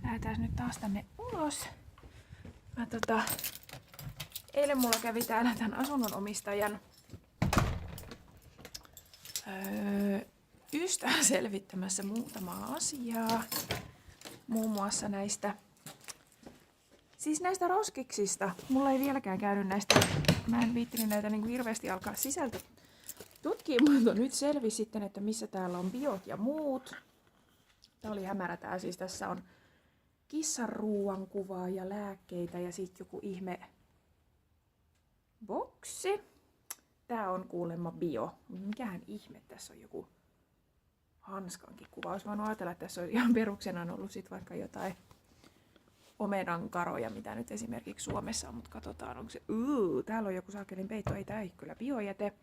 Lähdetään nyt taas tänne ulos. Eilen mulla kävi täällä tämän asunnon omistajan ystävä selvittämässä muutamaa asiaa. Muun muassa näistä roskiksista. Mulla ei vieläkään käynyt näistä, mä en viittinyt näitä niin kuin hirveästi alkaa sisältö tutkia, mutta nyt selvisi sitten, että missä täällä on biot ja muut. Tää oli hämärä tää, siis tässä on kissan ruuan kuvaa ja lääkkeitä ja sitten joku ihme boksi. Tää on kuulemma bio. Mikähän ihme, tässä on joku hanskankin kuva. Olisi voinut ajatella, että tässä on ihan peruksena ollut sit vaikka jotain omenan karoja, mitä nyt esimerkiksi Suomessa on, mutta katsotaan, onko se... Täällä on joku saakelin peitto, ei tää ei kyllä biojäte.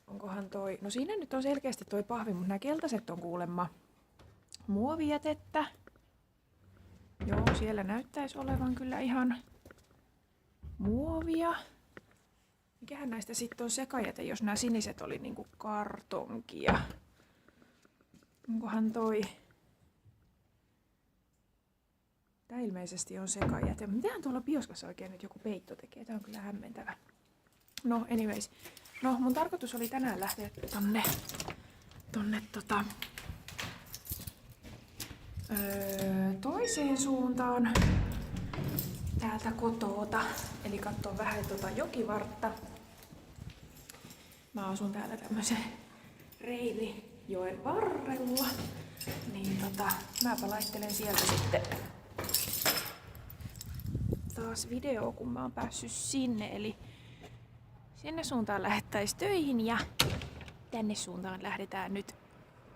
Onkohan toi... No siinä nyt on selkeästi toi pahvi, mutta nämä keltaiset on kuulemma muovijätettä. Joo, siellä näyttäisi olevan kyllä ihan muovia. Mikähän näistä sitten on sekajäte, jos nämä siniset oli niinku kartonkia? Onkohan toi... Tää ilmeisesti on sekajäte. Mitähän tuolla bioskassa oikein nyt joku peitto tekee? Tää on kyllä hämmentävä. No, anyways. No, mun tarkoitus oli tänään lähteä tonne toiseen suuntaan täältä kotoota. Eli katsoa vähän jokivartta. Mä asun täällä tämmösen Reinijoen varrella. Niin mäpä laittelen sieltä sitten taas video, kun mä oon päässyt sinne. Eli sinne suuntaan lähettäis töihin ja tänne suuntaan lähdetään nyt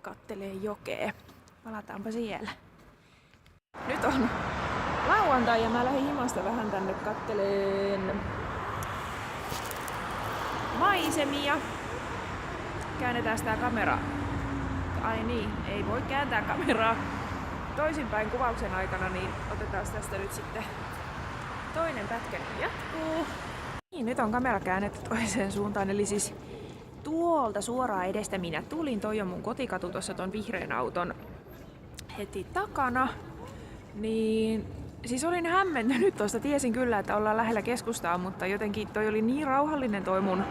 katteleen jokea. Palataanpa siellä. Nyt on lauantai ja mä lähdin himasta vähän tänne katteleen maisemia. Käännetään tää kamera. Ai niin, ei voi kääntää kameraa toisinpäin kuvauksen aikana, niin otetaan tästä nyt sitten toinen pätkä jatkuu. Niin, nyt on kamera käännetty toiseen suuntaan, eli siis tuolta suoraan edestä minä tulin. Toi on mun kotikatu tuossa ton vihreän auton heti takana. Niin, siis olin hämmentynyt tuosta. Tiesin kyllä, että ollaan lähellä keskustaa, mutta jotenkin toi oli niin rauhallinen toi mun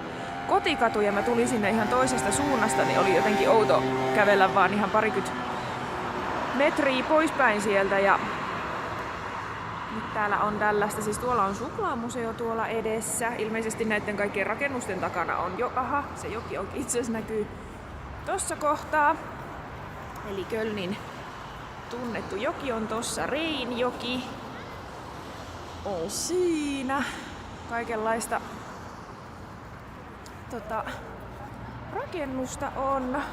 kotikatu ja mä tulin sinne ihan toisesta suunnasta, niin oli jotenkin outo kävellä vaan ihan parikymmentä metriä poispäin sieltä. Ja nyt täällä on tällaista, siis tuolla on suklaamuseo tuolla edessä. Ilmeisesti näiden kaikkien rakennusten takana on jo, se joki onkin itse asiassa näkyy tossa kohtaa. Eli Kölnin tunnettu joki on tossa, Reinjoki on siinä. Kaikenlaista rakennusta on.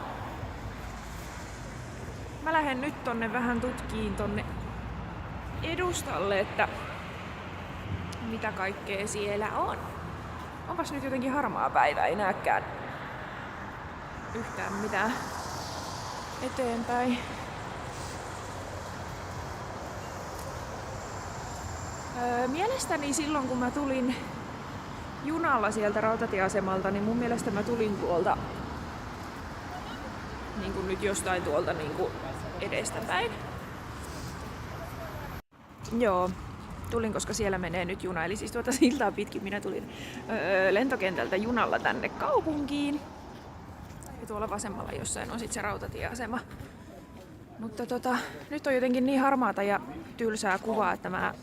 Mä lähden nyt tonne vähän tutkiin tonne edustalle, että mitä kaikkea siellä on. Onpas nyt jotenkin harmaa päivä, ei näkään yhtään mitään eteenpäin. Mielestäni silloin kun mä tulin junalla sieltä rautatieasemalta, niin mun mielestä mä tulin tuolta niin kuin nyt jostain tuolta niin kuin edestäpäin. Joo, tulin, koska siellä menee nyt juna. Eli siis tuota siltaa pitkin minä tulin lentokentältä junalla tänne kaupunkiin. Ja tuolla vasemmalla jossain on sit se rautatieasema. Mutta nyt on jotenkin niin harmaata ja tylsää kuvaa, että mä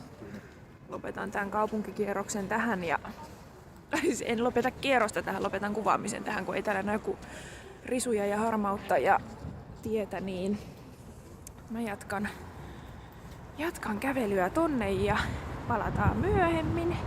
lopetan tämän kaupunkikierroksen tähän. Ja en lopeta kierrosta tähän, lopetan kuvaamisen tähän, kun ei täällä näy kuin risuja ja harmautta ja tietä, niin mä jatkan kävelyä tonne ja palataan myöhemmin.